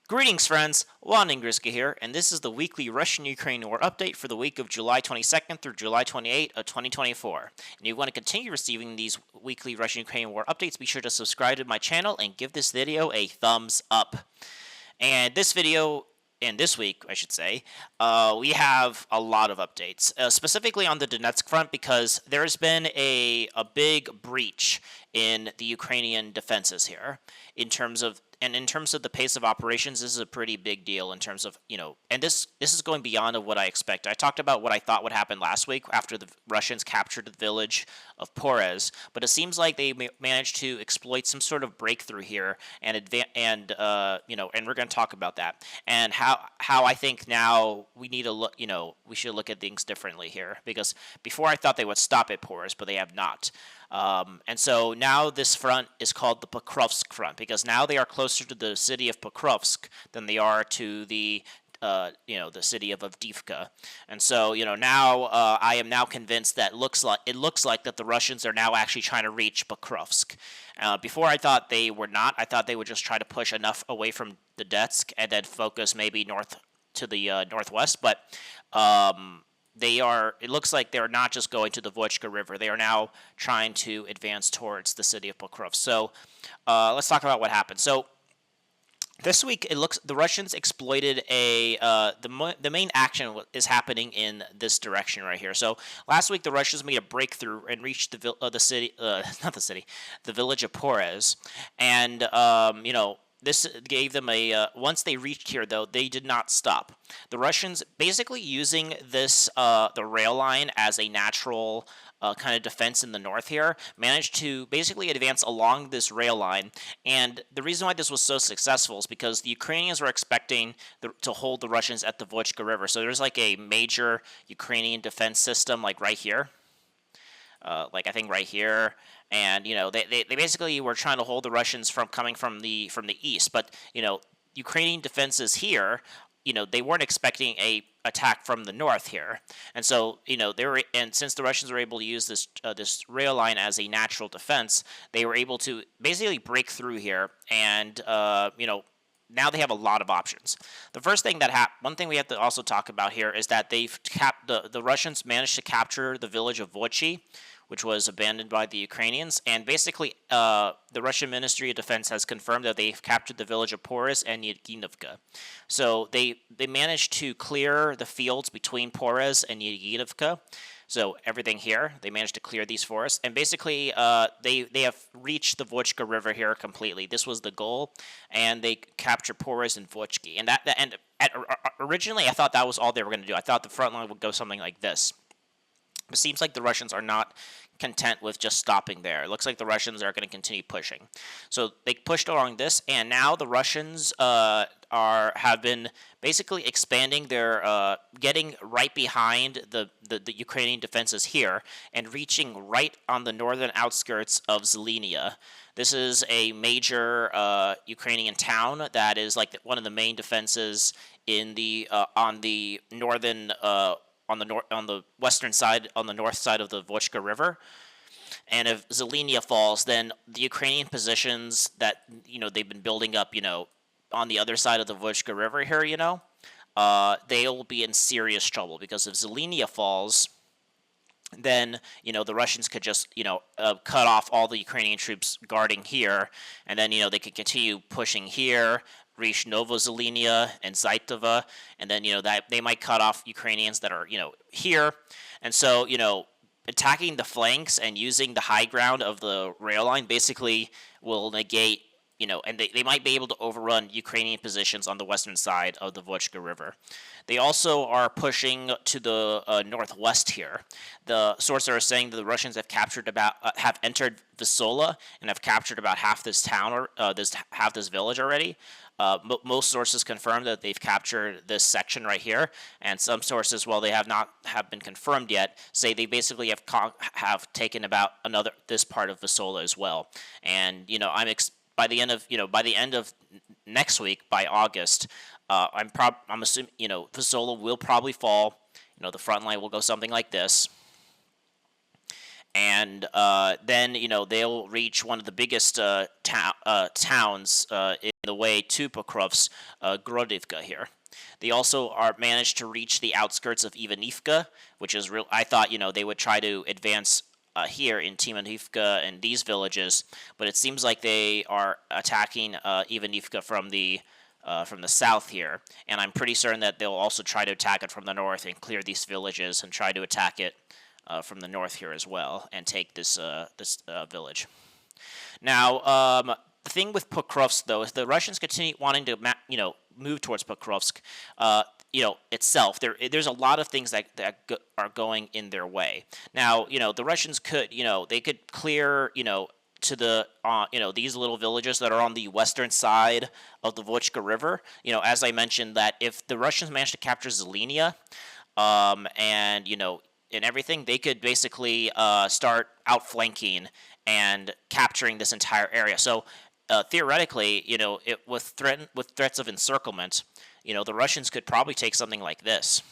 Greetings, friends. Juan Ingriska here, and this is the weekly Russian Ukrainian War update for the week of July 22nd through July 28th of 2024. And if you want to continue receiving these weekly Russian Ukrainian War updates, be sure to subscribe to my channel and give this video a thumbs up. And this week, I should say, we have a lot of updates, specifically on the Donetsk front, because there's been a big breach in the Ukrainian defenses here in terms of the pace of operations. This is a pretty big deal in terms of, and this is going beyond of what I expect. I talked about what I thought would happen last week after the Russians captured the village of Porez, but it seems like they managed to exploit some sort of breakthrough here, and and we're going to talk about that and how I think now we need to look, we should look at things differently here, because before I thought they would stop at Porez, but they have not. And so now this front is called the Pokrovsk front, because now they are closer to the city of Pokrovsk than they are to the the city of Avdiivka. And so, now I am now convinced that it looks like that the Russians are now actually trying to reach Pokrovsk. Before I thought they were not. I thought they would just try to push enough away from the Donetsk and then focus maybe north to the northwest, but it looks like they're not just going to the Vochka River. They are now trying to advance towards the city of Pokrovsk. So let's talk about what happened. So this week, it looks the Russians exploited the main action is happening in this direction right here. So last week, the Russians made a breakthrough and reached the village of Porez, and this gave them once they reached here, though, they did not stop. The Russians, basically using the rail line as a natural kind of defense in the north here, managed to basically advance along this rail line. And the reason why this was so successful is because the Ukrainians were expecting to hold the Russians at the Vochka River. So there's like a major Ukrainian defense system, like right here. I think right here, and they basically were trying to hold the Russians from coming from the east, but Ukrainian defenses here, they weren't expecting a attack from the north here, and so since the Russians were able to use this rail line as a natural defense, they were able to basically break through here, and now they have a lot of options. The first thing one thing we have to also talk about here is that the Russians managed to capture the village of Vochi, which was abandoned by the Ukrainians, and basically the Russian Ministry of Defense has confirmed that they've captured the village of Porez and Yevgenovka. So they managed to clear the fields between Porez and Yevgenovka. So everything here, they managed to clear these forests, and basically they have reached the Vochka River here completely. This was the goal, and they captured Porez and Vochki. And originally, I thought that was all they were going to do. I thought the front line would go something like this. It seems like the Russians are not content with just stopping there. It looks like the Russians are going to continue pushing. So they pushed along this, and now the Russians have been basically expanding their getting right behind the Ukrainian defenses here and reaching right on the northern outskirts of Zelenia. This is a major Ukrainian town that is like one of the main defenses in on the northern on the western side, on the north side of the Vochka River. And if Zelenia falls, then the Ukrainian positions that they've been building up, on the other side of the Vochka River here, they'll be in serious trouble, because if Zelenia falls, then the Russians could just cut off all the Ukrainian troops guarding here, and then they could continue pushing here, reach Novoselivka and Zaitova, and then that they might cut off Ukrainians that are here, and so attacking the flanks and using the high ground of the rail line basically will negate and they might be able to overrun Ukrainian positions on the western side of the Vochka River. They also are pushing to the northwest here. The sources are saying that the Russians have have entered Visola and have captured about half this town or half this village already. Most sources confirm that they've captured this section right here, and some sources, while they have not been confirmed yet, say they basically have taken about this part of Visola as well. And by the end of next week, by August, I'm assuming Visola will probably fall. The front line will go something like this. and then they'll reach one of the biggest towns in the way to Pokrovsk, Grodivka here. They also are managed to reach the outskirts of Ivanivka, which is real. I thought they would try to advance here in Timonivka and these villages, but it seems like they are attacking Ivanivka from the south here, and I'm pretty certain that they'll also try to attack it from the north and clear these villages and try to attack it from the north here as well and take this village. Now, the thing with Pokrovsk, though, is the Russians continue wanting to, move towards Pokrovsk, itself. There's a lot of things that are going in their way. Now, the Russians could, they could clear, to the, these little villages that are on the western side of the Vochka River. As I mentioned, that if the Russians managed to capture Zelenia, and everything, they could basically start outflanking and capturing this entire area. So theoretically, with threats of encirclement, the Russians could probably take something like this,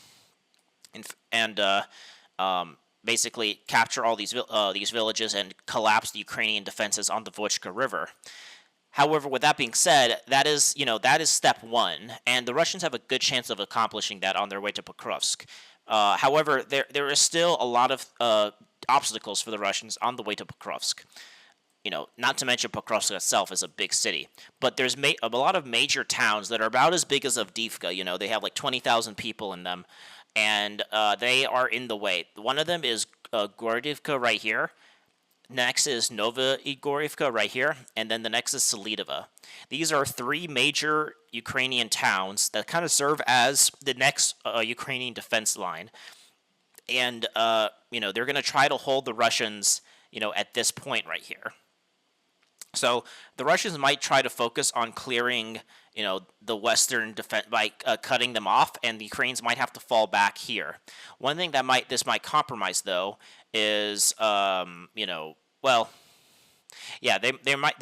and basically capture all these villages and collapse the Ukrainian defenses on the Vochka River. However, with that being said, that is step one, and the Russians have a good chance of accomplishing that on their way to Pokrovsk. However, there is still a lot of obstacles for the Russians on the way to Pokrovsk. Not to mention Pokrovsk itself is a big city, but there's a lot of major towns that are about as big as Avdiivka. They have like 20,000 people in them, and they are in the way. One of them is Gordivka right here. Next is Novoselivka right here, and then the next is Selidova. These are three major Ukrainian towns that kind of serve as the next Ukrainian defense line, and they're going to try to hold the Russians, at this point right here. So the Russians might try to focus on clearing, the western defense by cutting them off, and the Ukrainians might have to fall back here. One thing that this might compromise, though, is there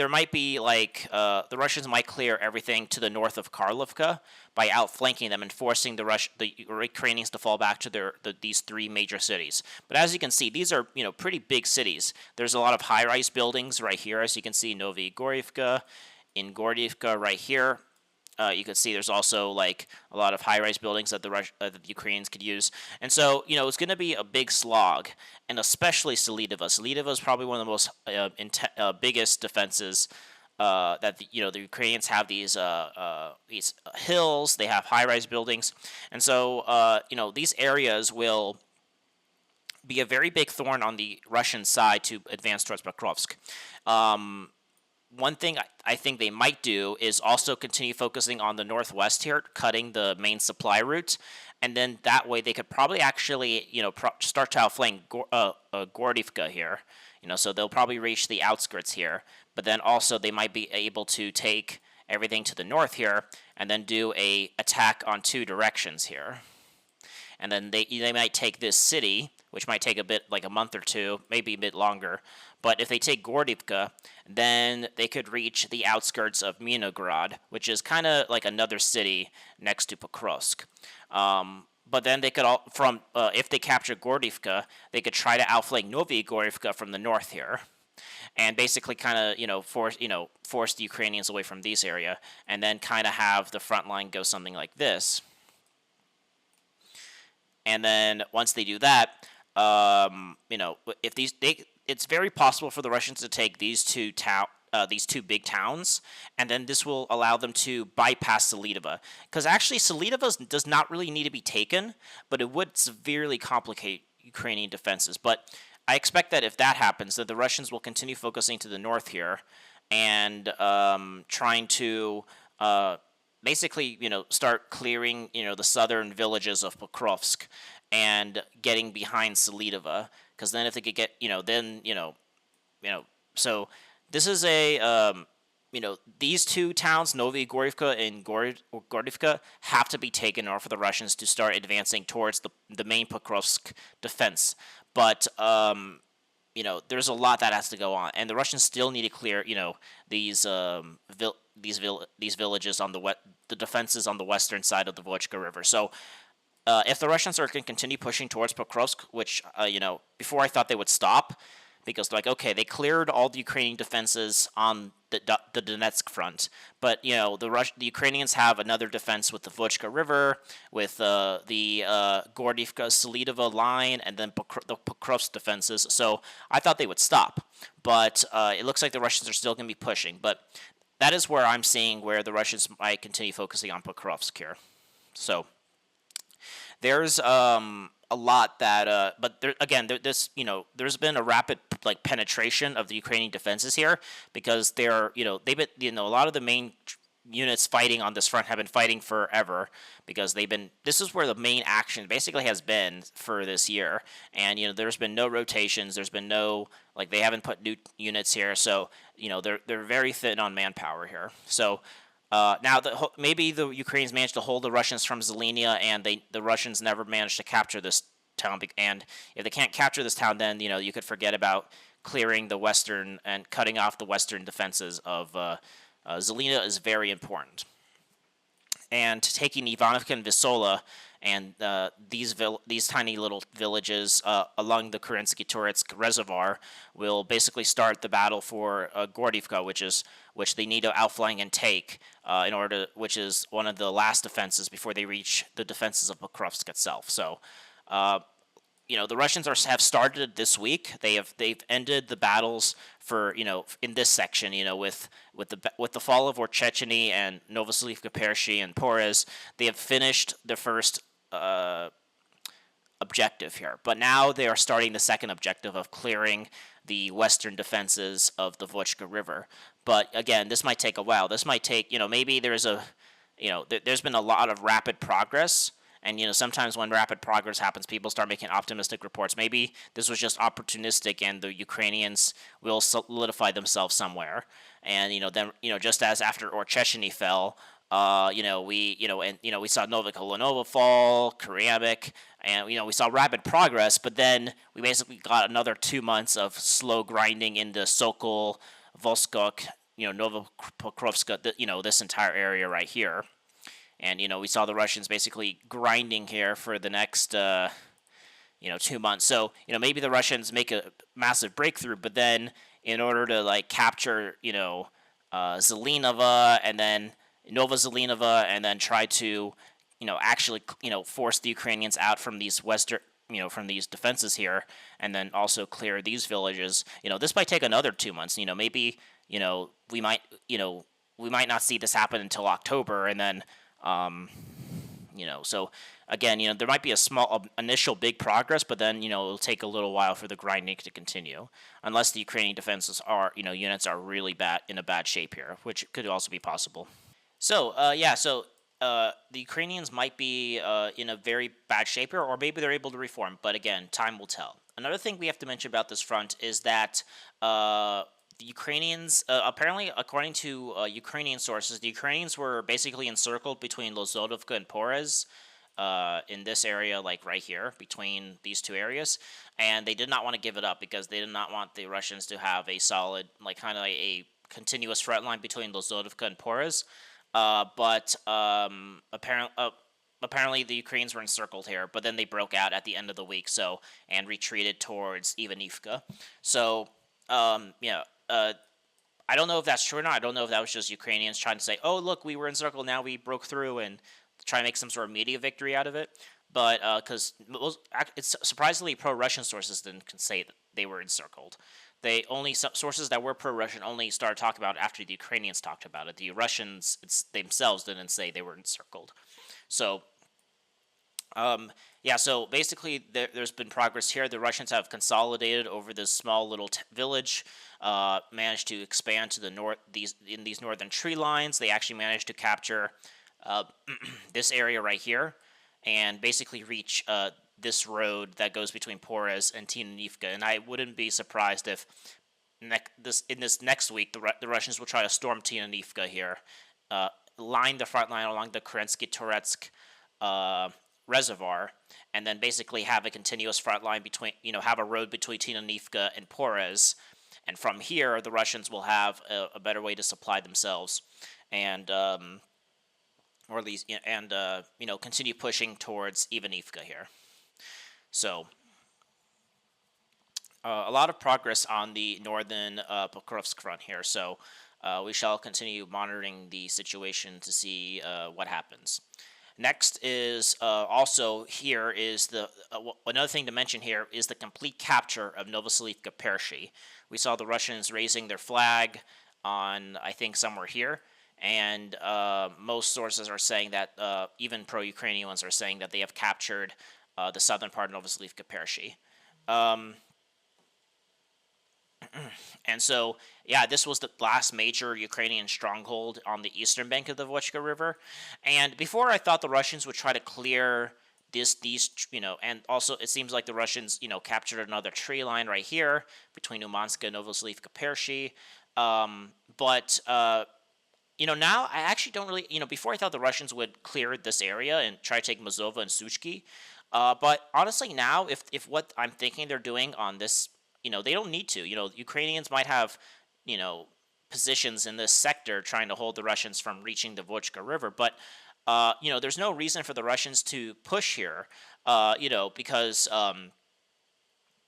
might be like the Russians might clear everything to the north of Karlovka by outflanking them and forcing the Ukrainians to fall back to these three major cities. But as you can see, these are pretty big cities. There's a lot of high-rise buildings right here, as you can see, Novoselivka, in Gordivka right here. You can see there's also like a lot of high-rise buildings that the Ukrainians could use, and so it's going to be a big slog, and especially Selidova. Selidova is probably one of the most biggest defenses that the Ukrainians have. These hills, they have high-rise buildings, and so these areas will be a very big thorn on the Russian side to advance towards Pokrovsk. One thing I think they might do is also continue focusing on the northwest here, cutting the main supply route, and then that way they could probably actually, start to outflank Gordivka here. So they'll probably reach the outskirts here, but then also they might be able to take everything to the north here, and then do a attack on two directions here. And then they might take this city, which might take a bit, like a month or two, maybe a bit longer. But if they take Gordivka, then they could reach the outskirts of Minograd, which is kind of like another city next to Pokrovsk. But then they could if they capture Gordivka, they could try to outflank Novoselivka from the north here, and basically kind of force the Ukrainians away from this area, and then kind of have the front line go something like this. And then once they do that, if it's very possible for the Russians to take these two big towns, and then this will allow them to bypass Selidova. Because actually, Selidova does not really need to be taken, but it would severely complicate Ukrainian defenses. But I expect that if that happens, that the Russians will continue focusing to the north here, and trying to basically, start clearing, the southern villages of Pokrovsk and getting behind Selidova, because then if they could get, so this is a, these two towns, Novoselivka and Gordivka, have to be taken in order for the Russians to start advancing towards the main Pokrovsk defense. But there's a lot that has to go on, and the Russians still need to clear, these villages on the defenses on the western side of the Vochka River. So if the Russians are going to continue pushing towards Pokrovsk, which before I thought they would stop, because like, okay, they cleared all the Ukrainian defenses on the Donetsk front, but the Ukrainians have another defense with the Vochka River, with the Gordivka Selidova line, and then the Pokrovsk defenses. So I thought they would stop, but it looks like the Russians are still going to be pushing. But that is where I'm seeing where the Russians might continue focusing on Pokrovsk here. So there's a lot that but there again there's been a rapid like penetration of the Ukrainian defenses here, because they've been a lot of the main units fighting on this front have been fighting forever, because this is where the main action basically has been for this year. And there's been no rotations, there's been no, like, they haven't put new units here, so they're very thin on manpower here. So now, maybe the Ukrainians managed to hold the Russians from Zelenia, and the Russians never managed to capture this town. And if they can't capture this town, then you could forget about clearing the western and cutting off the western defenses of Zelenia is very important. And taking Ivanovka and Visola and these tiny little villages along the Kerensky Turetsk Reservoir will basically start the battle for Gordivka, which they need to outflank and take which is one of the last defenses before they reach the defenses of Pokrovsk itself. So the Russians have started this week. They've ended the battles for in this section with the fall of Orchechny and Novoselivka, Persha, and Porez. They have finished the first objective here, but now they are starting the second objective of clearing the western defenses of the Vochka River. But again, this might take a while. This might take maybe there's been a lot of rapid progress. And sometimes when rapid progress happens, people start making optimistic reports. Maybe this was just opportunistic, and the Ukrainians will solidify themselves somewhere. And then just as after Orchechny fell, we saw Novoselivka fall, Kuriamik, and we saw rapid progress. But then we basically got another 2 months of slow grinding into Sokol, Voskok, Novopokrovska, this entire area right here. And, we saw the Russians basically grinding here for the next, 2 months. So, maybe the Russians make a massive breakthrough, but then in order to, like, capture, Zelenova and then Novoselivka, and then try to, actually, force the Ukrainians out from these from these defenses here, and then also clear these villages, this might take another 2 months. Maybe, we might not see this happen until October, and then so again, there might be a small initial big progress, but then, it'll take a little while for the grinding to continue, unless the Ukrainian defenses units are really in a bad shape here, which could also be possible. So, the Ukrainians might be in a very bad shape here, or maybe they're able to reform, but again, time will tell. Another thing we have to mention about this front is that the Ukrainians, apparently, according to Ukrainian sources, the Ukrainians were basically encircled between Lozodovka and Porez in this area, like right here, between these two areas. And they did not want to give it up, because they did not want the Russians to have a solid, like, kind of a continuous front line between Lozodovka and Porez. But apparently the Ukrainians were encircled here, but then they broke out at the end of the week, and retreated towards Ivanivka. So, I don't know if that's true or not. I don't know if that was just Ukrainians trying to say, oh, look, we were encircled, now we broke through, and try to make some sort of media victory out of it. But because it's surprisingly pro-Russian sources didn't say that they were encircled. Sources that were pro-Russian only started talking about it after the Ukrainians talked about it. The Russians themselves didn't say they were encircled. So, so basically there's been progress here. The Russians have consolidated over this small little village, managed to expand to the north. In these northern tree lines, they actually managed to capture this area right here, and basically reach this road that goes between Porez and Tinanivka. And I wouldn't be surprised if in this next week the Russians will try to storm Tinanivka here, line the front line along the Kerensky Turetsk reservoir, and then basically have a continuous front line between, have a road between Tinanivka and Porez. And from here, the Russians will have a better way to supply themselves, and or at least, continue pushing towards Ivanivka here. So, A lot of progress on the northern Pokrovsk front here, so we shall continue monitoring the situation to see what happens. Next is also here is another thing to mention here is the complete capture of Novoselivka Persha. We saw the Russians raising their flag on, I think, somewhere here, and most sources are saying that even pro-Ukrainian ones are saying that they have captured the southern part of Novoselivka Persha. Um, And so, yeah, this was the last major Ukrainian stronghold on the eastern bank of the Vochka River. And before, I thought the Russians would try to clear and also it seems like the Russians, captured another tree line right here between Umanska and Novoselivka Persha. But now I actually don't really, before I thought the Russians would clear this area and try to take Mazova and Suchki. But honestly, now if what I'm thinking they're doing on this, they don't need to. Ukrainians might have, you know, positions in this sector trying to hold the Russians from reaching the Vochka River, but there's no reason for the Russians to push here, because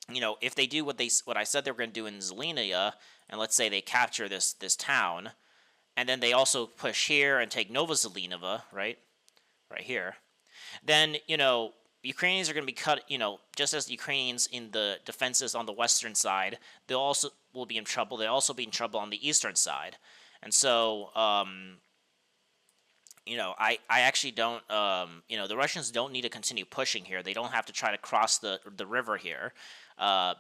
if they do what I said they were going to do in Zelenia, and let's say they capture this town, and then they also push here and take Novoselivka, right here, then Ukrainians are going to be cut. Just as the Ukrainians in the defenses on the western side, they'll also will be in trouble. They'll also be in trouble on the eastern side, and so I actually don't. The Russians don't need to continue pushing here. They don't have to try to cross the river here,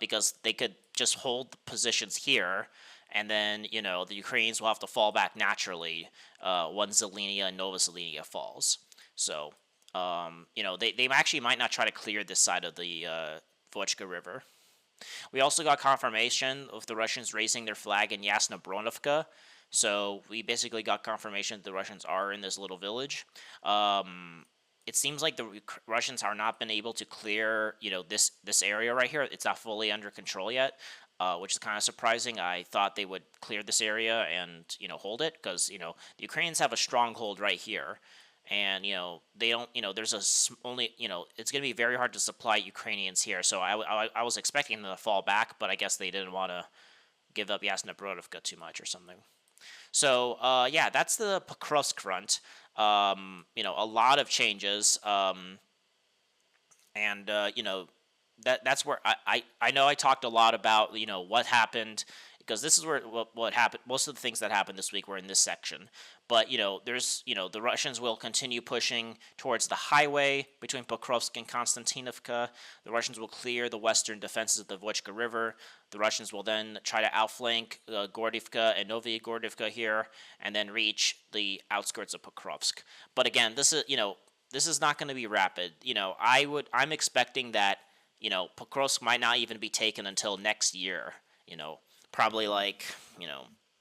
because they could just hold the positions here, and then the Ukrainians will have to fall back naturally once Zelenia and Novoselivka falls. So they actually might not try to clear this side of the Vochka River. We also got confirmation of the Russians raising their flag in Yasna Bronovka. So we basically got confirmation that the Russians are in this little village. It seems like the Russians are not been able to clear, this area right here. It's not fully under control yet, which is kind of surprising. I thought they would clear this area and hold it, because the Ukrainians have a stronghold right here, and they don't. Only it's going to be very hard to supply Ukrainians here. So I was expecting them to fall back, but I guess they didn't want to give up Yasna Brodovka too much or something. So yeah, that's the Pokrovsk front. A lot of changes, and that's where I know I talked a lot about what happened, because this is where what happened. Most of the things that happened this week were in this section. But there's the Russians will continue pushing towards the highway between Pokrovsk and Konstantinovka. The Russians will clear the western defenses of the Vochka River. The Russians will then try to outflank Gordivka and Novy Gordivka here, and then reach the outskirts of Pokrovsk. But again, this is not going to be rapid. I'm expecting that Pokrovsk might not even be taken until next year. Probably like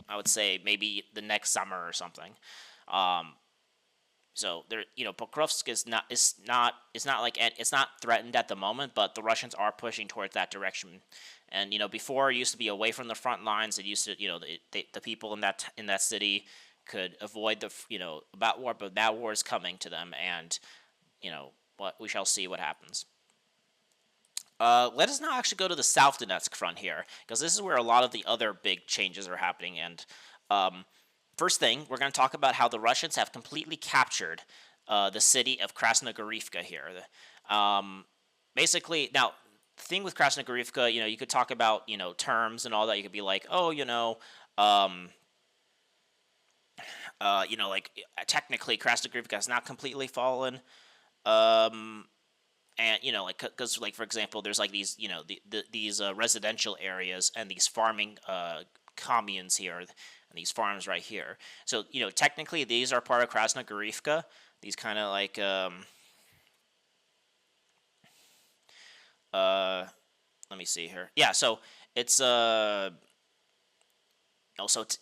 I would say maybe the next summer or something. So there, Pokrovsk is not threatened at the moment, but the Russians are pushing towards that direction. And before it used to be away from the front lines. It used to, the people in that city could avoid about war, but that war is coming to them, and what we shall see what happens. Let us now actually go to the South Donetsk front here, because this is where a lot of the other big changes are happening. And first thing, we're going to talk about how the Russians have completely captured the city of Krasnohorivka here. Basically, now, the thing with Krasnohorivka, you could talk about, terms and all that. You could be like, oh, like, technically Krasnohorivka has not completely fallen. And like, because like, for example, there's like these these residential areas and these farming communes here, and these farms right here. So technically these are part of Krasnohorivka. These kind of like let me see here. Yeah, so it's also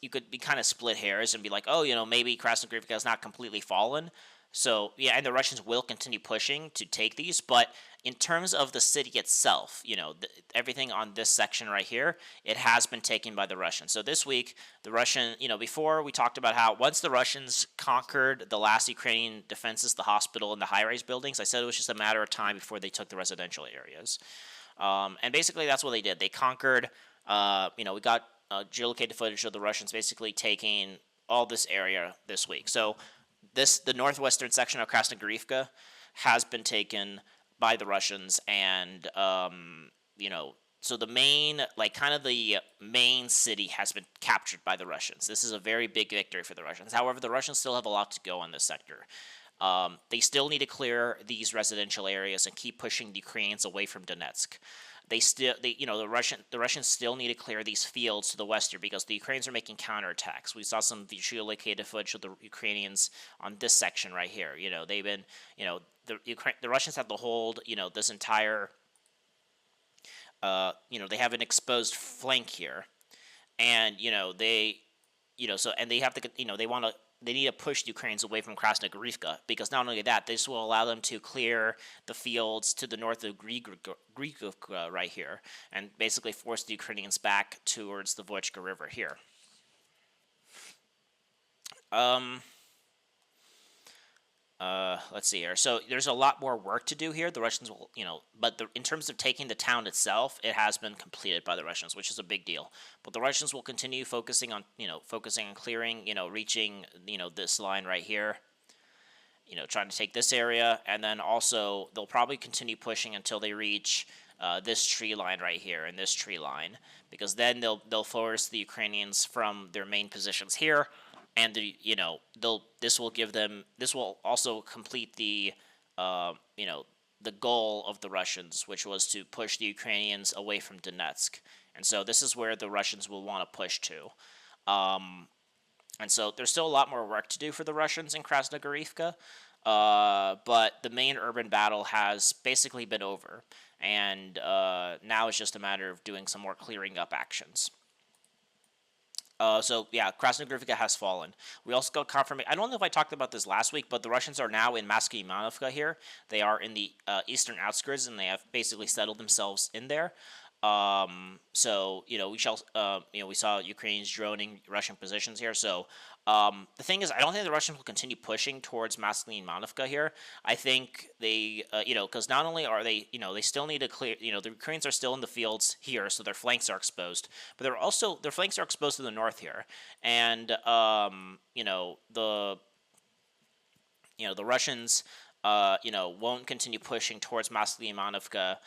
you could be kind of split hairs and be like, oh, maybe Krasnohorivka has not completely fallen. So, yeah, and the Russians will continue pushing to take these, but in terms of the city itself, everything on this section right here, it has been taken by the Russians. So this week, the Russian, before we talked about how once the Russians conquered the last Ukrainian defenses, the hospital and the high-rise buildings, I said it was just a matter of time before they took the residential areas. And basically that's what they did. They conquered. We got geolocated footage of the Russians basically taking all this area this week. So the northwestern section of Krasnohorivka has been taken by the Russians, and so the main, like kind of the main city has been captured by the Russians. This is a very big victory for the Russians. However, the Russians still have a lot to go on this sector. They still need to clear these residential areas and keep pushing the Ukrainians away from Donetsk. The Russians still need to clear these fields to the west here because the Ukrainians are making counterattacks. We saw some geolocated footage of the Ukrainians on this section right here. They've been, the Russians have to hold, this entire, they have an exposed flank here, and they have to, they need to push the Ukrainians away from Krasnohorivka, because not only that, this will allow them to clear the fields to the north of Grigivka right here, and basically force the Ukrainians back towards the Voichka River here. Let's see here. So there's a lot more work to do here. The Russians will, but in terms of taking the town itself, it has been completed by the Russians, which is a big deal. But the Russians will continue focusing on clearing, reaching, this line right here, trying to take this area, and then also they'll probably continue pushing until they reach this tree line right here and this tree line, because then they'll force the Ukrainians from their main positions here. And this will also complete the the goal of the Russians, which was to push the Ukrainians away from Donetsk. And so this is where the Russians will want to push to. And so there's still a lot more work to do for the Russians in Krasnohorivka, but the main urban battle has basically been over, and now it's just a matter of doing some more clearing up actions. Krasnohorivka has fallen. We also got confirmation. I don't know if I talked about this last week, but the Russians are now in Maskiimanovka here. They are in the eastern outskirts, and they have basically settled themselves in there. We saw Ukrainians droning Russian positions here. So the thing is, I don't think the Russians will continue pushing towards Maskiimanovka here. I think they, because not only are they, they still need to clear, the Ukrainians are still in the fields here, so their flanks are exposed, but their flanks are exposed to the north here, and the Russians, won't continue pushing towards Maskiimanovka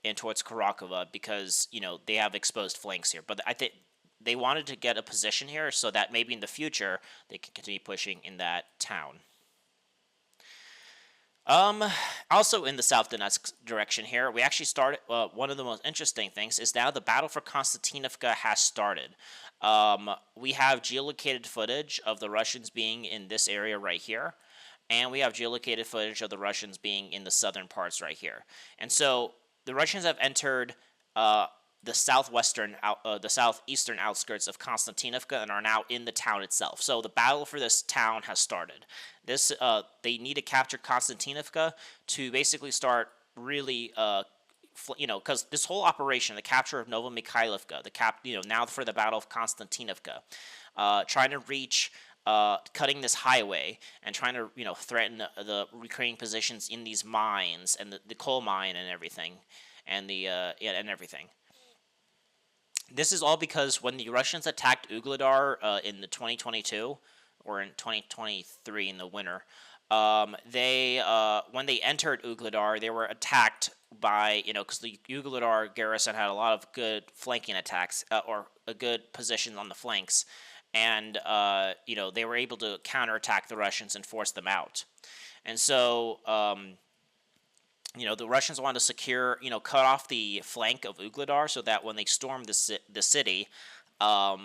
and towards Karakova because they have exposed flanks here. But I think they wanted to get a position here so that maybe in the future they can continue pushing in that town. Also in the South Donetsk direction here, we actually started, one of the most interesting things is now the battle for Konstantinovka has started. We have geolocated footage of the Russians being in this area right here, and we have geolocated footage of the Russians being in the southern parts right here. And so the Russians have entered the southeastern outskirts of Konstantinovka and are now in the town itself. So the battle for this town has started. They need to capture Konstantinovka to basically start really, because this whole operation, the capture of Novoselivka, now for the battle of Konstantinovka, trying to reach. Cutting this highway and trying to threaten the Ukrainian positions in these mines and the coal mine and everything, and everything. This is all because when the Russians attacked Ugledar in the 2022 or in 2023 in the winter, when they entered Ugledar, they were attacked by because the Ugledar garrison had a lot of good flanking attacks or a good position on the flanks. And, they were able to counterattack the Russians and force them out. And so, the Russians wanted to secure, cut off the flank of Ugledar so that when they storm the city, they'll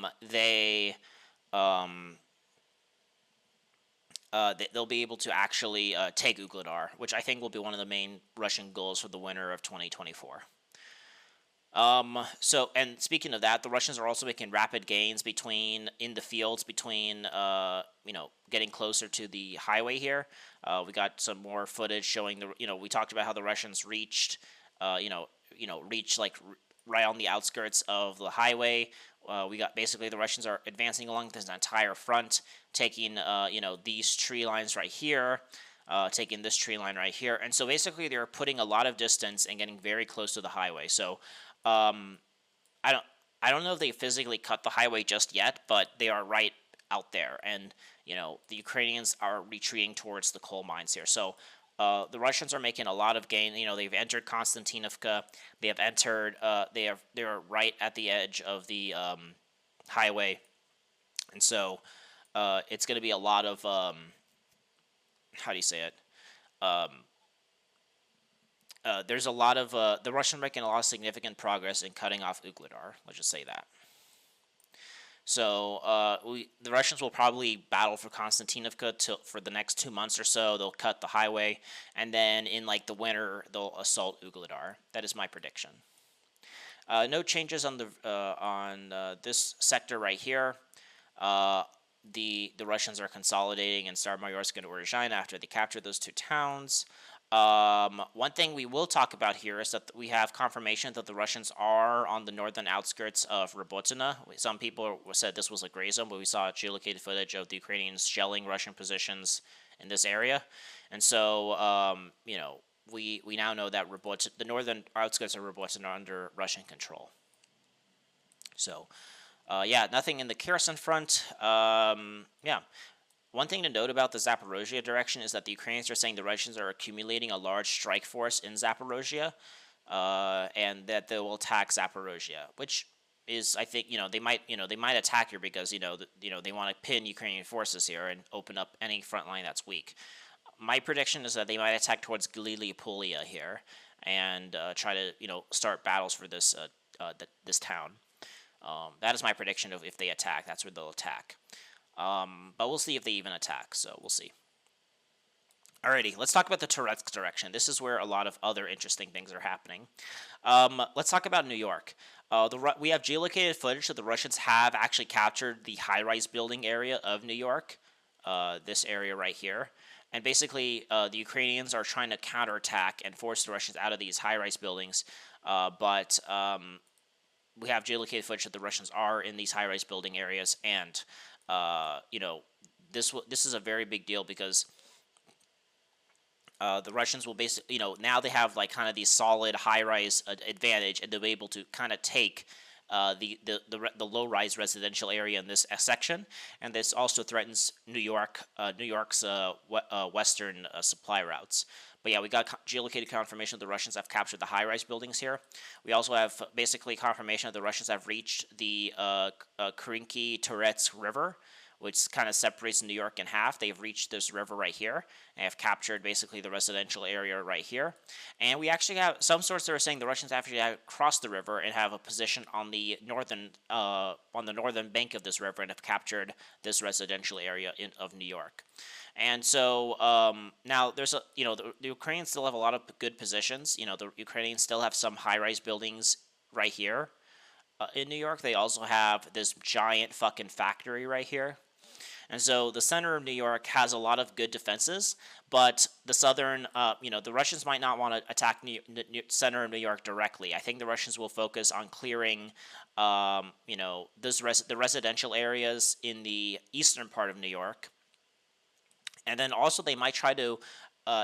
be able to actually take Ugledar, which I think will be one of the main Russian goals for the winter of 2024. And speaking of that, the Russians are also making rapid gains in the fields between, getting closer to the highway here. We got some more footage showing we talked about how the Russians reached like right on the outskirts of the highway. We got basically the Russians are advancing along this entire front, taking, these tree lines right here. taking this tree line right here. And so basically, they're putting a lot of distance and getting very close to the highway. So um, I don't I don't know if they physically cut the highway just yet, but they are right out there, and the Ukrainians are retreating towards the coal mines here. So the Russians are making a lot of gain. They've entered Konstantinovka. They have entered. They're right at the edge of the highway, and so it's going to be a lot of how do you say it? Um, there's a lot of the Russians making a lot of significant progress in cutting off Ugledar. Let's just say that. So the Russians will probably battle for Konstantinovka for the next 2 months or so. They'll cut the highway, and then in like the winter they'll assault Ugledar. That is my prediction. No changes on this sector right here. The Russians are consolidating in Starmayorsk and Uruzhaina after they captured those two towns. One thing we will talk about here is that we have confirmation that the Russians are on the northern outskirts of Robotyne. Some people said this was a gray zone, but we saw geolocated footage of the Ukrainians shelling Russian positions in this area. And so, we now know that the northern outskirts of Robotyne are under Russian control. So, nothing in the Kherson front. One thing to note about the Zaporozhye direction is that the Ukrainians are saying the Russians are accumulating a large strike force in Zaporozhye, and that they will attack Zaporozhye, which is, I think, they might attack here because they want to pin Ukrainian forces here and open up any front line that's weak. My prediction is that they might attack towards Galileopolia here and try to start battles for this town. That is my prediction of if they attack. That's where they'll attack. But we'll see if they even attack, so we'll see. Alrighty, let's talk about the Toretsk direction. This is where a lot of other interesting things are happening. Let's talk about New York. We have geolocated footage that the Russians have actually captured the high-rise building area of New York, this area right here. And basically, the Ukrainians are trying to counterattack and force the Russians out of these high-rise buildings, but we have geolocated footage that the Russians are in these high-rise building areas, and this is a very big deal because the Russians will basically, now they have like kind of the solid high-rise advantage, and they'll be able to kind of take the low-rise residential area in this section, and this also threatens New York's western supply routes. But yeah, we got geolocated confirmation that the Russians have captured the high-rise buildings here. We also have basically confirmation that the Russians have reached the Krinky-Toretsk River, which kind of separates New York in half. They've reached this river right here and have captured basically the residential area right here. And we actually have some sources that are saying the Russians actually have crossed the river and have a position on the northern bank of this river and have captured this residential area of New York. And so now there's the Ukrainians still have a lot of good positions. The Ukrainians still have some high-rise buildings right here in New York. They also have this giant fucking factory right here. And so the center of New York has a lot of good defenses, but the southern, the Russians might not want to attack the center of New York directly. I think the Russians will focus on clearing, the residential areas in the eastern part of New York. And then also they might try to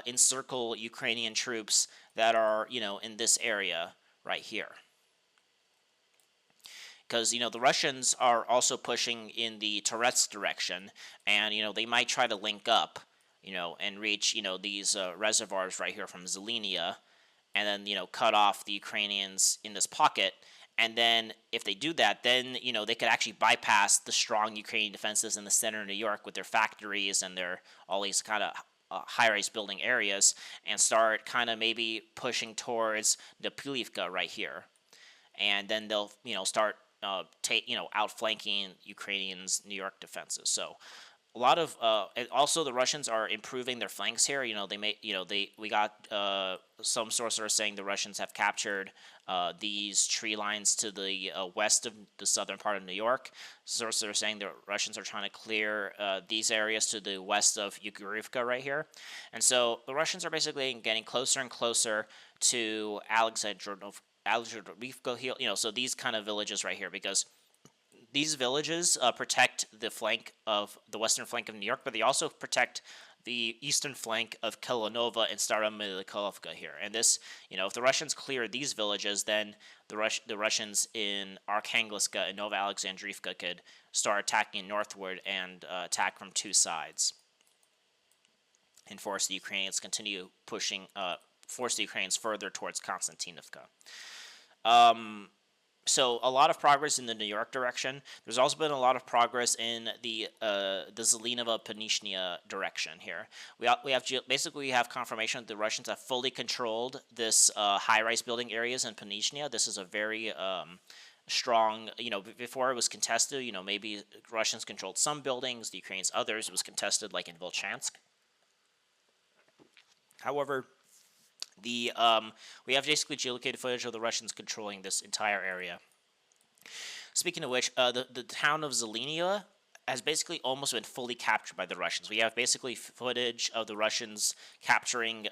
encircle Ukrainian troops that are, in this area right here. Because, the Russians are also pushing in the Toretsk direction, and, they might try to link up, and reach, these reservoirs right here from Zelenia, and then, cut off the Ukrainians in this pocket. And then if they do that, then, they could actually bypass the strong Ukrainian defenses in the center of New York with their factories and their all these kind of high-rise building areas, and start kind of maybe pushing towards Novoselivka right here. And then they'll, start outflanking Ukrainians' New York defenses. So a lot of and also the Russians are improving their flanks here. We got some sources are saying the Russians have captured these tree lines to the west of the southern part of New York. Sources are saying the Russians are trying to clear these areas to the west of Yugorivka right here. And so the Russians are basically getting closer and closer to Alexandrovka, so these kind of villages right here, because these villages protect the western flank of New York, but they also protect the eastern flank of Kilanova and Staromylikovka here. And this, if the Russians clear these villages, then the Russians in Arkhangelska and Nova Alexandrivka could start attacking northward and attack from two sides, and force the Ukrainians continue pushing, force the Ukrainians further towards Konstantinovka. So a lot of progress in the New York direction. There's also been a lot of progress in the Zelenova Panishnia direction here. We have confirmation that the Russians have fully controlled this high-rise building areas in Panishnia. This is a very strong, before it was contested, maybe Russians controlled some buildings, the Ukrainians others. It was contested, like in Volchansk. However, we have basically geolocated footage of the Russians controlling this entire area. Speaking of which, the town of Zelenia has basically almost been fully captured by the Russians. We have basically footage of the Russians capturing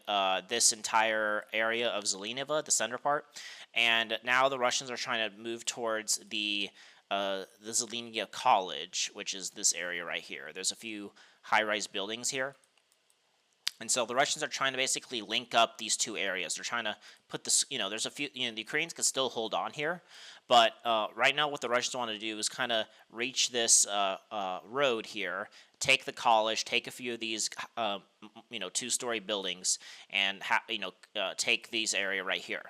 this entire area of Zelenova, the center part, and now the Russians are trying to move towards the Zelenia College, which is this area right here. There's a few high-rise buildings here. And so the Russians are trying to basically link up these two areas. They're trying to put this, there's a few, the Ukrainians can still hold on here. But right now what the Russians want to do is kind of reach this road here, take the college, take a few of these, two-story buildings, and, take these area right here.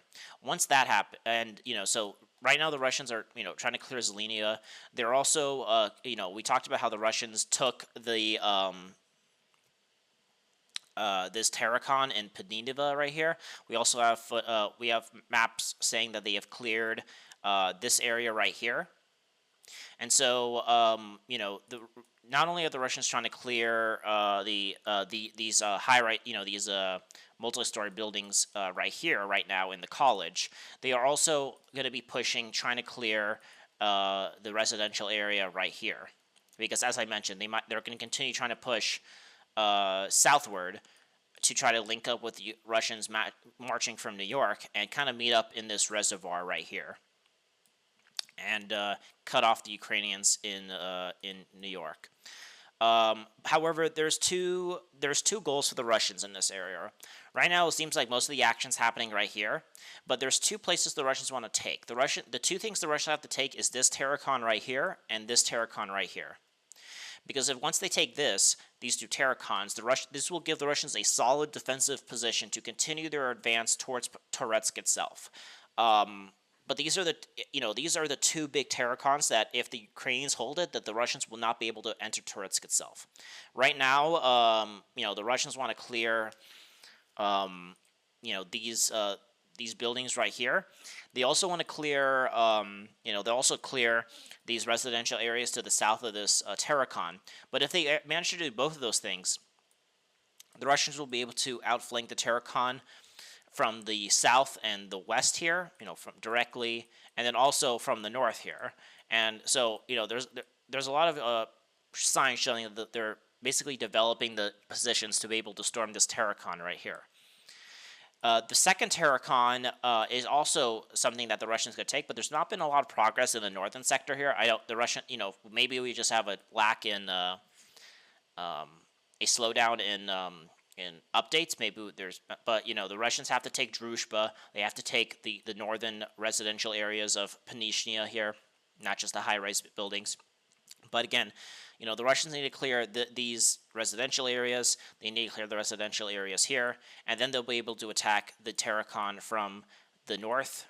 Once that happens, and, so right now the Russians are, trying to clear Zelenia. They're also, we talked about how the Russians took the, this Terrakon in Penidova right here. We also have maps saying that they have cleared this area right here, and so not only are the Russians trying to clear these high-rise, these multi-story buildings right here right now in the college, they are also going to be pushing, trying to clear the residential area right here, because as I mentioned, they're going to continue trying to push southward to try to link up with the Russians marching from New York and kind of meet up in this reservoir right here, and cut off the Ukrainians in New York. However, there's two goals for the Russians in this area. Right now, it seems like most of the action's happening right here, but there's two places the Russians want to take. The two things the Russians have to take is this Terrakon right here and this Terrakon right here. Because once they take these two Terrakons, this will give the Russians a solid defensive position to continue their advance towards Toretsk itself. But these are the two big Terrakons that if the Ukrainians hold it, that the Russians will not be able to enter Toretsk itself. Right now, the Russians want to clear, these buildings right here. They also want to clear, they also clear these residential areas to the south of this Terrakon. But if they manage to do both of those things, the Russians will be able to outflank the Terrakon from the south and the west here, from directly, and then also from the north here. And so, there's a lot of signs showing that they're basically developing the positions to be able to storm this Terrakon right here. The second Terrakon is also something that the Russians could take, but there's not been a lot of progress in the northern sector here. Maybe we just have a lack in a slowdown in updates. Maybe but the Russians have to take Druzhba. They have to take the northern residential areas of Panishnia here, not just the high-rise buildings. But again, the Russians need to clear these residential areas. They need to clear the residential areas here, and then they'll be able to attack the Terrakon from the north,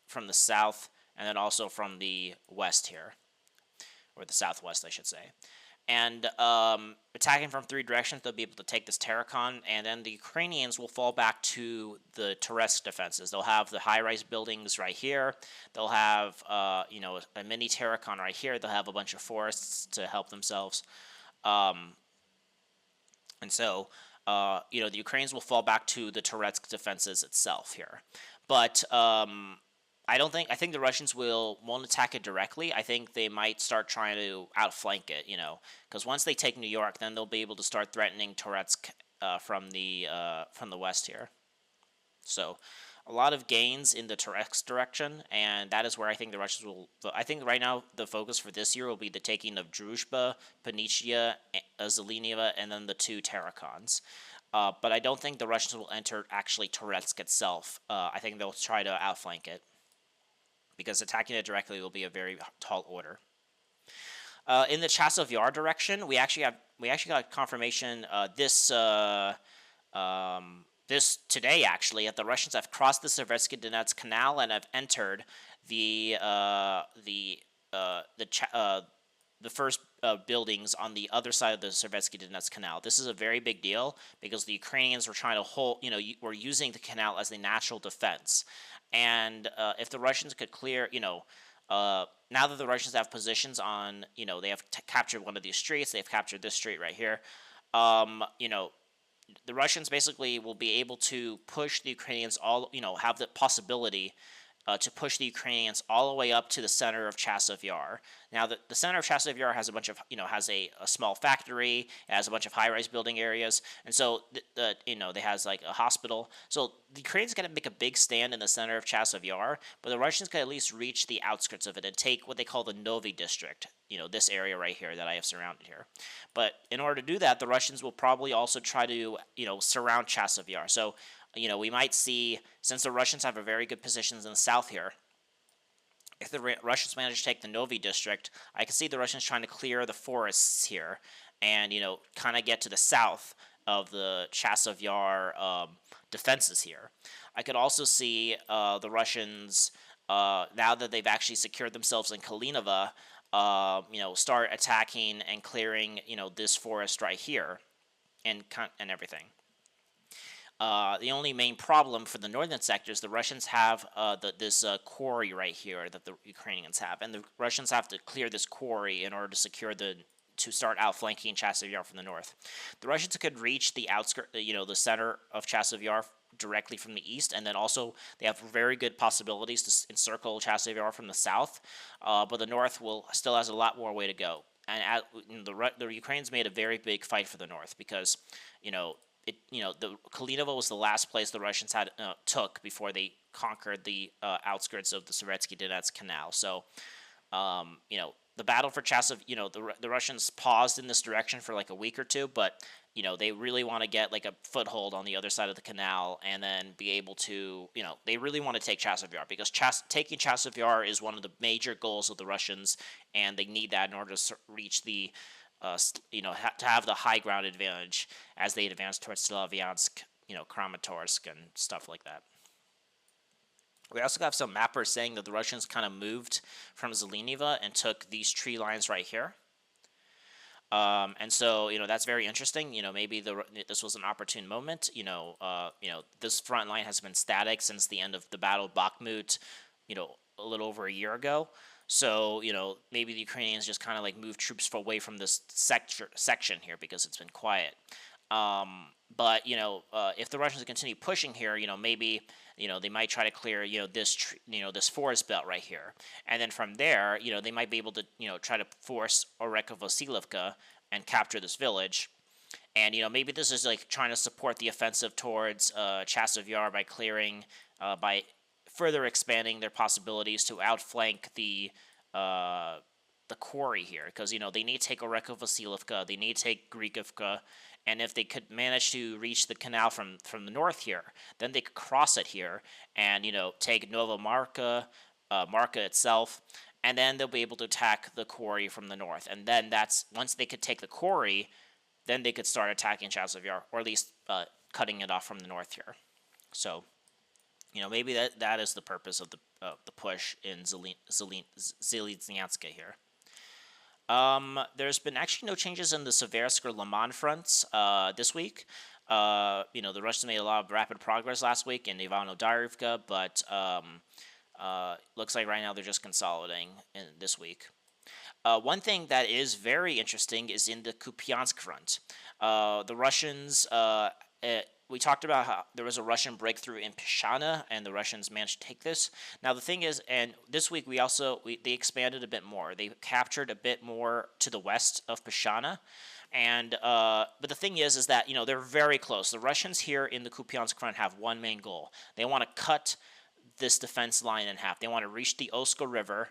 from the south, and then also from the west here, or the southwest, I should say. And attacking from three directions, they'll be able to take this Terrakon, and then the Ukrainians will fall back to the Toretsk defenses. They'll have the high-rise buildings right here. They'll have, a mini Terrakon right here. They'll have a bunch of forests to help themselves. And so, the Ukrainians will fall back to the Toretsk defenses itself here. But I think the Russians won't attack it directly. I think they might start trying to outflank it, because once they take New York, then they'll be able to start threatening Toretsk from the west here. So a lot of gains in the Terex direction, and that is where I think the Russians will. I think right now the focus for this year will be the taking of Druzhba, Panichia, Zeleneva, and then the two Tarakans. But I don't think the Russians will enter actually Toretsk itself. I think they'll try to outflank it because attacking it directly will be a very tall order. In the Chasov Yar direction, we actually got confirmation this today actually that the Russians have crossed the Seversky Donetsk Canal and have entered the the first buildings on the other side of the Seversky Donetsk Canal. This is a very big deal because the Ukrainians were trying to hold, were using the canal as a natural defense. And if the Russians could clear, now that the Russians have positions on, they have captured one of these streets, they've captured this street right here, the Russians basically will be able to push the Ukrainians have the possibility to push the Ukrainians all the way up to the center of Chasov Yar. Now, the center of Chasov Yar has a bunch of, has a small factory, it has a bunch of high-rise building areas, and so, they has like a hospital. So the Ukrainians got to make a big stand in the center of Chasov Yar, but the Russians could at least reach the outskirts of it and take what they call the Novi district, this area right here that I have surrounded here. But in order to do that, the Russians will probably also try to, surround Chasov Yar. So, we might see, since the Russians have a very good positions in the south here, if the Russians manage to take the Novi district, I can see the Russians trying to clear the forests here and, kind of get to the south of the Chasov Yar defenses here. I could also see the Russians, now that they've actually secured themselves in Kalinova, start attacking and clearing, this forest right here and everything. The only main problem for the northern sectors, the Russians have this quarry right here that the Ukrainians have, and the Russians have to clear this quarry in order to secure to start outflanking Chasov Yar from the north. The Russians could reach the outskirt, the center of Chasov Yar directly from the east, and then also they have very good possibilities to encircle Chasov Yar from the south, but the north still has a lot more way to go. And the Ukrainians made a very big fight for the north because, the Kalinova was the last place the Russians had took before they conquered the outskirts of the Seversky Donetsk Canal. So, the battle for Chasov, the Russians paused in this direction for like a week or two, but they really want to get like a foothold on the other side of the canal and then be able to, they really want to take Chasov Yar because taking Chasov Yar is one of the major goals of the Russians, and they need that in order to reach the to have the high ground advantage as they advance towards Slavyansk, Kramatorsk, and stuff like that. We also have some mappers saying that the Russians kind of moved from Zeleneva and took these tree lines right here. And so, that's very interesting. Maybe this was an opportune moment. This front line has been static since the end of the Battle of Bakhmut, a little over a year ago. So, maybe the Ukrainians just kind of like move troops away from this section here because it's been quiet. But, if the Russians continue pushing here, maybe, they might try to clear, this forest belt right here. And then from there, they might be able to, try to force Novoselivka and capture this village. And, maybe this is like trying to support the offensive towards Chasov Yar by clearing, by further expanding their possibilities to outflank the quarry here, because they need to take Novoselivka, they need to take Grigivka, and if they could manage to reach the canal from the north here, then they could cross it here and take Novomarka, Marka itself, and then they'll be able to attack the quarry from the north. And then once they could take the quarry, then they could start attacking Chasov Yar, or at least cutting it off from the north here. So, maybe that is the purpose of the push in Zelizhnyanska here. There's been actually no changes in the Seversk or Liman fronts this week. The Russians made a lot of rapid progress last week in Ivano-Darivka, but looks like right now they're just consolidating this week. One thing that is very interesting is in the Kupiansk front. The Russians we talked about how there was a Russian breakthrough in Pshana, and the Russians managed to take this. Now the thing is, and this week they expanded a bit more. They captured a bit more to the west of Pshana, and but the thing is that they're very close. The Russians here in the Kupiansk front have one main goal. They want to cut this defense line in half. They want to reach the Oska River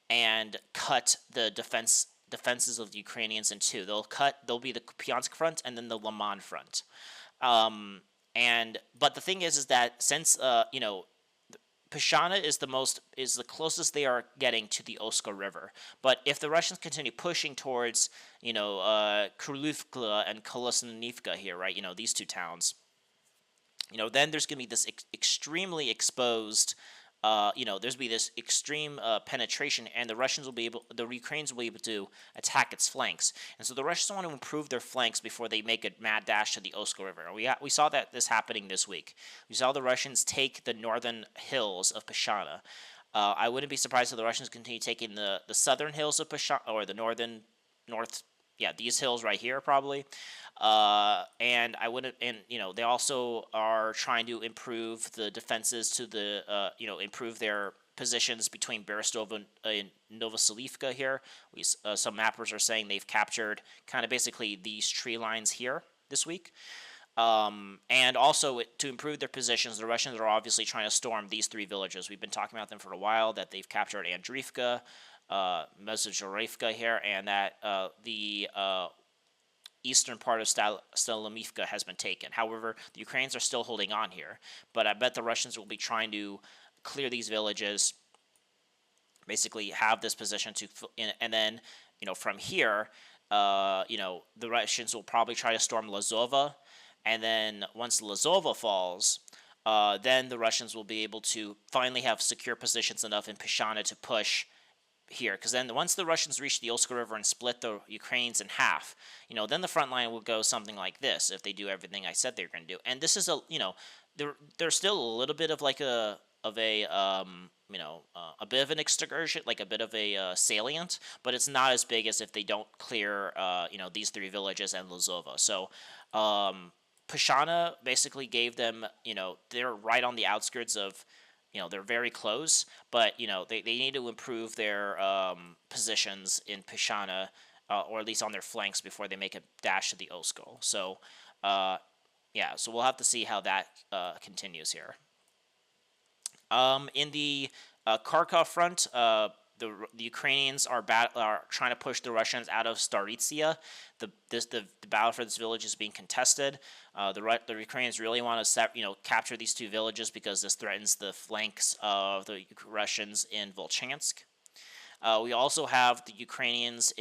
and cut the defenses of the Ukrainians in two. They'll be the Kupiansk front and then the Liman front. But the thing is that since Pshana is the closest they are getting to the Oska River. But if the Russians continue pushing towards Krasnohorivka and Krasnohorivka here, right? These two towns. Then there's going to be this extremely exposed. There's going to be this extreme penetration, and the Ukrainians will be able to attack its flanks. And so the Russians want to improve their flanks before they make a mad dash to the Oska River. We saw this happening this week. We saw the Russians take the northern hills of Pshana. I wouldn't be surprised if the Russians continue taking the southern hills of Pshana, or the north. Yeah, these hills right here probably. And they also are trying to improve the defenses to improve their positions between Berestov and Novoselivka here. Some mappers are saying they've captured kind of basically these tree lines here this week. And also to improve their positions, the Russians are obviously trying to storm these three villages. We've been talking about them for a while, that they've captured Andriivka, Novoselivka here, and that the eastern part of Stalinivka has been taken. However, the Ukrainians are still holding on here, but I bet the Russians will be trying to clear these villages, basically have this position and then from here, the Russians will probably try to storm Lazova, and then once Lazova falls, then the Russians will be able to finally have secure positions enough in Pshana to push here, because then once the Russians reach the Oska River and split the Ukrainians in half, then the front line will go something like this if they do everything I said they're going to do. And this is there's still a little bit of like a bit of an excursion, like a bit of a salient, but it's not as big as if they don't clear these three villages and Lazova. So Pshana basically gave them, they're right on the outskirts of. They're very close, but, they need to improve their positions in Pshana, or at least on their flanks, before they make a dash to the Oskol. So, so we'll have to see how that continues here. In the Kharkov front, the Ukrainians are trying to push the Russians out of Staritsia. The battle for this village is being contested. The Ukrainians really want to capture these two villages because this threatens the flanks of the Russians in Volchansk. We also have the Ukrainians.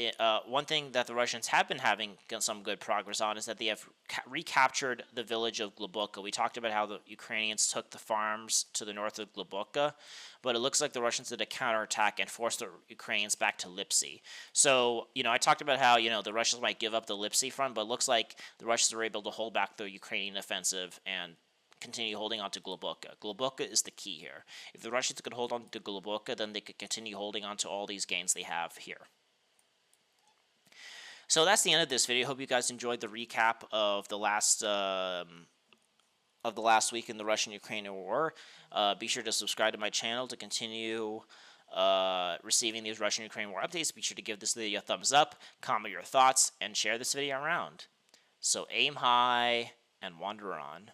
One thing that the Russians have been having some good progress on is that they have recaptured the village of Glubokka. We talked about how the Ukrainians took the farms to the north of Glubokka, but it looks like the Russians did a counterattack and forced the Ukrainians back to Lipsy. So, I talked about how, the Russians might give up the Lipsy front, but it looks like the Russians were able to hold back the Ukrainian offensive and continue holding on to Glubokka. Glubokka is the key here. If the Russians could hold on to Glubokka, then they could continue holding on to all these gains they have here. So that's the end of this video. Hope you guys enjoyed the recap of the last week in the Russian-Ukrainian War. Be sure to subscribe to my channel to continue receiving these Russian-Ukrainian War updates. Be sure to give this video a thumbs up, comment your thoughts, and share this video around. So aim high and wander on.